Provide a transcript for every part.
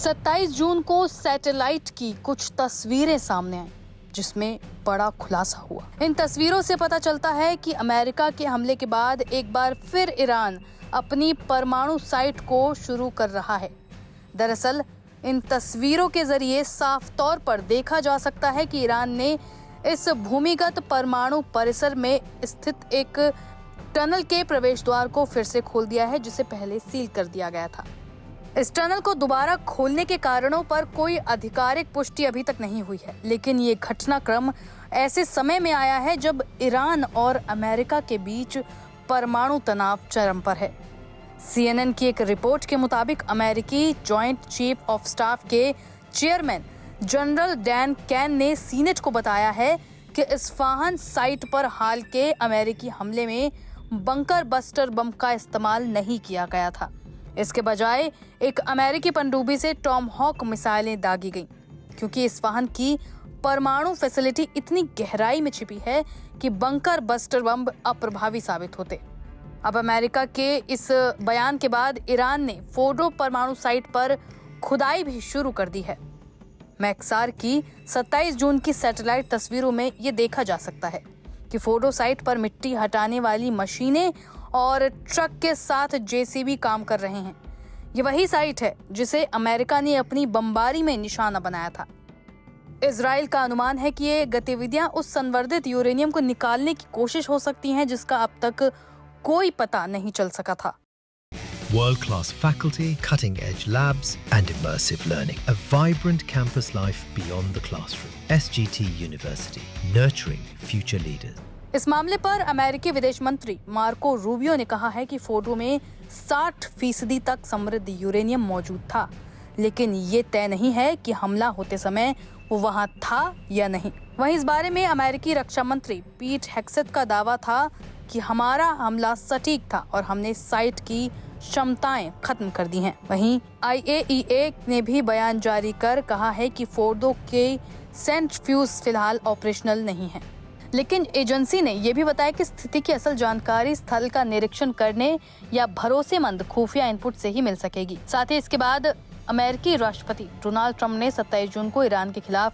27 जून को सैटेलाइट की कुछ तस्वीरें सामने आई जिसमें बड़ा खुलासा हुआ। इन तस्वीरों से पता चलता है कि अमेरिका के हमले के बाद एक बार फिर ईरान अपनी परमाणु साइट को शुरू कर रहा है। दरअसल इन तस्वीरों के जरिए साफ तौर पर देखा जा सकता है कि ईरान ने इस भूमिगत परमाणु परिसर में स्थित एक टनल के प्रवेश द्वार को फिर से खोल दिया है, जिसे पहले सील कर दिया गया था। इस टनल को दोबारा खोलने के कारणों पर कोई आधिकारिक पुष्टि अभी तक नहीं हुई है, लेकिन ये घटनाक्रम ऐसे समय में आया है जब ईरान और अमेरिका के बीच परमाणु तनाव चरम पर है। CNN की एक रिपोर्ट के मुताबिक अमेरिकी जॉइंट चीफ ऑफ स्टाफ के चेयरमैन जनरल डैन कैन ने सीनेट को बताया है कि इस्फहान साइट पर हाल के अमेरिकी हमले में बंकर बस्टर बम का इस्तेमाल नहीं किया गया था। इसके बजाय एक अमेरिकी पनडुब्बी से टॉमहॉक मिसाइलें दागी गईं, क्योंकि इस्फहान की परमाणु फैसिलिटी इतनी गहराई में छिपी है कि बंकर बस्टर बम अप्रभावी साबित होते। अब अमेरिका के इस बयान के बाद ईरान ने फोर्डो परमाणु साइट पर खुदाई भी शुरू कर दी है। मैक्सार की 27 जून की सैटेलाइट तस्वीरों में ये देखा जा सकता है कि फोर्डो साइट पर मिट्टी हटाने वाली मशीनें और ट्रक के साथ JCB काम कर रहे हैं। ये वही साइट है जिसे अमेरिका ने अपनी बमबारी में निशाना बनाया था। इजराइल का अनुमान है कि ये गतिविधियां उस संवर्धित यूरेनियम को निकालने की कोशिश हो सकती हैं जिसका अब तक कोई पता नहीं चल सका था। World-class faculty, cutting-edge labs and immersive learning. A vibrant campus life beyond the classroom. SGT University, nurturing future leaders. इस मामले पर अमेरिकी विदेश मंत्री मार्को रूबियो ने कहा है कि फोर्डो में 60% तक समृद्ध यूरेनियम मौजूद था, लेकिन ये तय नहीं है कि हमला होते समय वो वहां था या नहीं। वहीं इस बारे में अमेरिकी रक्षा मंत्री पीट हेग्सेथ का दावा था कि हमारा हमला सटीक था और हमने साइट की क्षमताएं खत्म कर दी हैं। वहीं IAEA ने भी बयान जारी कर कहा है कि फोर्डो के सेंट्रीफ्यूज फिलहाल ऑपरेशनल नहीं है, लेकिन एजेंसी ने यह भी बताया कि स्थिति की असल जानकारी स्थल का निरीक्षण करने या भरोसेमंद खुफिया इनपुट से ही मिल सकेगी। साथ ही इसके बाद अमेरिकी राष्ट्रपति डोनाल्ड ट्रंप ने 27 जून को ईरान के खिलाफ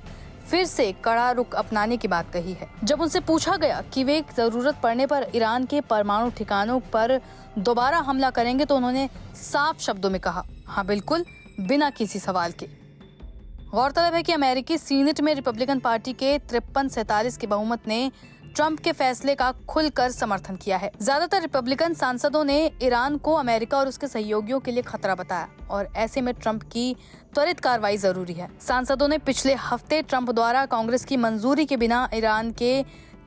फिर से कड़ा रुख अपनाने की बात कही है। जब उनसे पूछा गया कि वे जरूरत पड़ने पर ईरान के परमाणु ठिकानों पर दोबारा हमला करेंगे तो उन्होंने साफ शब्दों में कहा, हाँ बिल्कुल, बिना किसी सवाल के। गौरतलब है कि अमेरिकी सीनेट में रिपब्लिकन पार्टी के 53-47 के बहुमत ने ट्रंप के फैसले का खुलकर समर्थन किया है। ज्यादातर रिपब्लिकन सांसदों ने ईरान को अमेरिका और उसके सहयोगियों के लिए खतरा बताया और ऐसे में ट्रंप की त्वरित कार्रवाई जरूरी है। सांसदों ने पिछले हफ्ते ट्रंप द्वारा कांग्रेस की मंजूरी के बिना ईरान के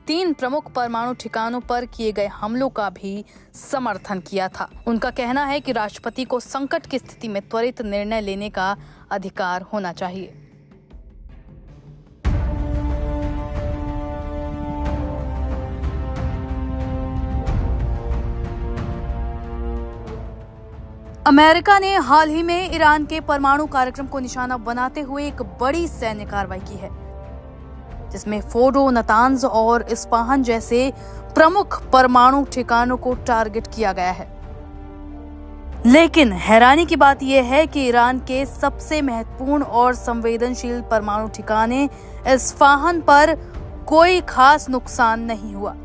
3 प्रमुख परमाणु ठिकानों पर किए गए हमलों का भी समर्थन किया था। उनका कहना है कि राष्ट्रपति को संकट की स्थिति में त्वरित निर्णय लेने का अधिकार होना चाहिए। अमेरिका ने हाल ही में ईरान के परमाणु कार्यक्रम को निशाना बनाते हुए एक बड़ी सैन्य कार्रवाई की है, जिसमें फोर्डो, नतांज और इस्फहान जैसे प्रमुख परमाणु ठिकानों को टारगेट किया गया है। लेकिन हैरानी की बात यह है कि ईरान के सबसे महत्वपूर्ण और संवेदनशील परमाणु ठिकाने इस्फहान पर कोई खास नुकसान नहीं हुआ।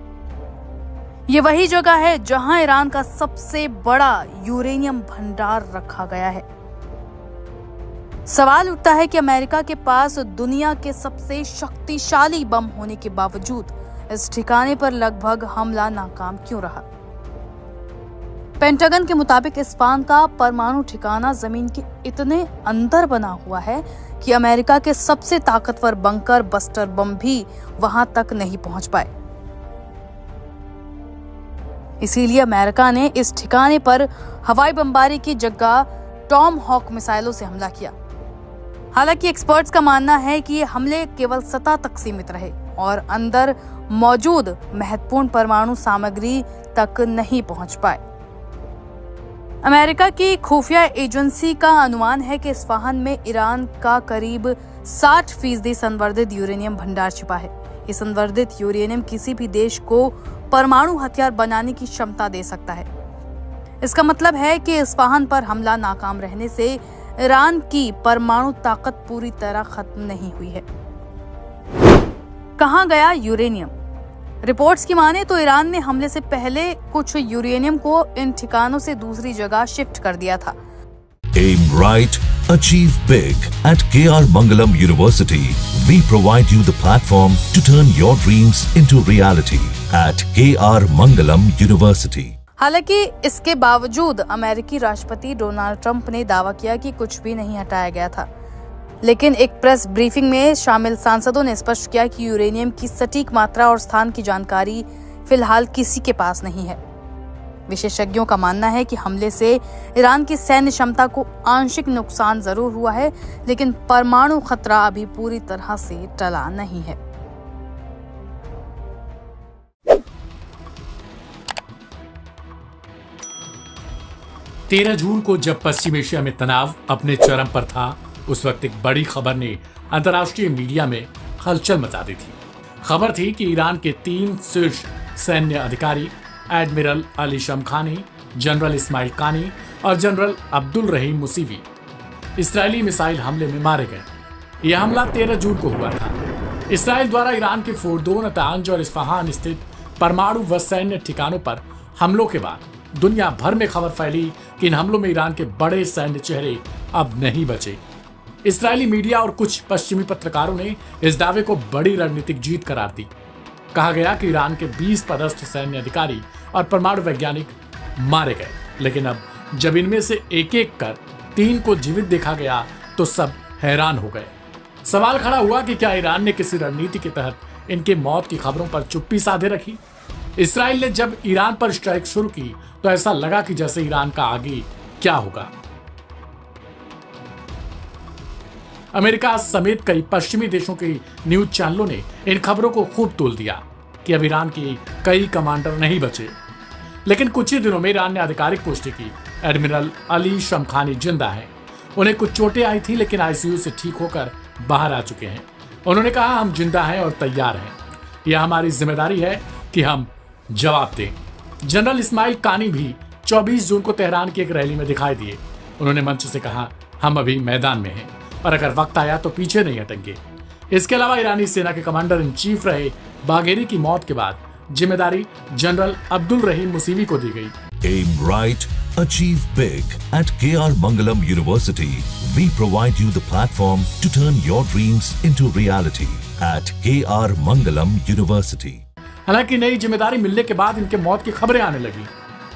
ये वही जगह है जहां ईरान का सबसे बड़ा यूरेनियम भंडार रखा गया है। सवाल उठता है कि अमेरिका के पास दुनिया के सबसे शक्तिशाली बम होने के बावजूद इस ठिकाने पर लगभग हमला नाकाम क्यों रहा। पेंटागन के मुताबिक इस्फहान का परमाणु ठिकाना जमीन के इतने अंदर बना हुआ है कि अमेरिका के सबसे ताकतवर बंकर बस्टर बम भी वहां तक नहीं पहुंच पाए। इसीलिए अमेरिका ने इस ठिकाने पर हवाई बमबारी की जगह टॉमहॉक मिसाइलों से हमला किया। हालांकि एक्सपर्ट्स का मानना है कि ये हमले केवल सतह तक सीमित रहे और अंदर मौजूद महत्वपूर्ण परमाणु सामग्री तक नहीं पहुंच पाए। अमेरिका की खुफिया एजेंसी का अनुमान है कि इस्फहान में ईरान का करीब 60% संवर्धित यूरेनियम भंडार छिपा है। ये संवर्धित यूरेनियम किसी भी देश को परमाणु हथियार बनाने की क्षमता दे सकता है। इसका मतलब है कि इस्फहान पर हमला नाकाम रहने से ईरान की परमाणु ताकत पूरी तरह खत्म नहीं हुई है। कहां गया यूरेनियम? रिपोर्ट्स की माने तो ईरान ने हमले से पहले कुछ यूरेनियम को इन ठिकानों से दूसरी जगह शिफ्ट कर दिया था। Aim right, achieve big. At KR Mangalam University, we provide you the platform to turn your dreams into reality. At KR Mangalam University. हालांकि इसके बावजूद अमेरिकी राष्ट्रपति डोनाल्ड ट्रंप ने दावा किया कि कुछ भी नहीं हटाया गया था, लेकिन एक प्रेस ब्रीफिंग में शामिल सांसदों ने स्पष्ट किया कि यूरेनियम की सटीक मात्रा और स्थान की जानकारी फिलहाल किसी के पास नहीं है। विशेषज्ञों का मानना है कि हमले से ईरान की सैन्य क्षमता को आंशिक नुकसान जरूर हुआ है, लेकिन परमाणु खतरा अभी पूरी तरह से टला नहीं है। तेरह जून को जब पश्चिम एशिया में तनाव अपने चरम पर था, उस वक्त एक बड़ी खबर ने अंतर्राष्ट्रीय मीडिया में हलचल मचा दी थी। खबर थी कि ईरान के 3 शीर्ष सैन्य अधिकारी admiral Ali Shamkhani, general Ismail Qaani और जनरल अब्दुल रहीम मुसीवी इस्राएली मिसाइल हमले में मारे गए। यह हमला 13 जून को हुआ था। इस्राएल द्वारा ईरान के फोर्दो, नतांज और इस्फहान स्थित परमाणु व सैन्य ठिकानों पर हमलों के बाद दुनिया भर में खबर फैली कि इन हमलों में ईरान के बड़े सैन्य चेहरे अब नहीं बचे। इस्राएली मीडिया और कुछ पश्चिमी पत्रकारों ने इस दावे को बड़ी रणनीतिक जीत करार दी। कहा गया कि ईरान के 20 पदस्थ सैन्य अधिकारी और परमाणु वैज्ञानिक मारे गए, लेकिन अब जब इनमें से एक एक कर 3 को जीवित देखा गया तो सब हैरान हो गए। सवाल खड़ा हुआ कि क्या ईरान ने किसी रणनीति के तहत इनके मौत की खबरों पर चुप्पी साधे रखी? इस्राएल ने जब ईरान पर स्ट्राइक शुरू की तो ऐसा लगा कि जैसे ईरान का आगे क्या होगा। अमेरिका समेत कई पश्चिमी देशों के न्यूज चैनलों ने इन खबरों को खूब तोल दिया कि अब ईरान के कई कमांडर नहीं बचे। लेकिन कुछ ही दिनों में ईरान ने आधिकारिक पुष्टि की एडमिरल अली शमखानी जिंदा है। उन्हें कुछ चोटें आई थी, लेकिन आईसीयू से ठीक होकर बाहर आ चुके हैं। उन्होंने कहा, हम जिंदा हैं और तैयार हैं। यह हमारी जिम्मेदारी है कि हम जवाब दें। जनरल इस्माइल कानी भी 24 जून को तेहरान की एक रैली में दिखाई दिए। उन्होंने मंच से कहा, हम अभी मैदान में हैं और अगर वक्त आया तो पीछे नहीं हटेंगे। इसके अलावा ईरानी सेना के कमांडर इन चीफ रहे बाघेरी की मौत के बाद जिम्मेदारी जनरल अब्दुल रहीम मुसीवी को दी गई। Aim right, achieve big. At KR Mangalam University, we provide you the platform to turn your dreams into reality. At KR Mangalam University. हालांकि नई जिम्मेदारी मिलने के बाद इनके मौत की खबरें आने लगी,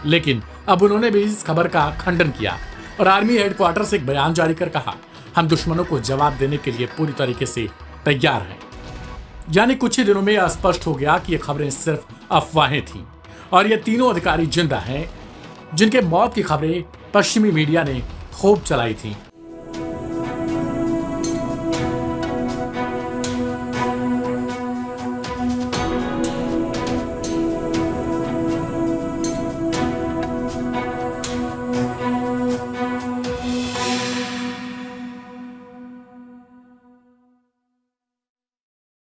लेकिन अब उन्होंने भी इस खबर का खंडन किया और आर्मी हेडक्वार्टर से एक बयान जारी कर कहा, हम दुश्मनों को जवाब देने के लिए पूरी तरीके से तैयार हैं। यानी कुछ ही दिनों में यह स्पष्ट हो गया कि ये खबरें सिर्फ अफवाहें थीं और ये तीनों अधिकारी जिंदा हैं, जिनके मौत की खबरें पश्चिमी मीडिया ने खूब चलाई थीं।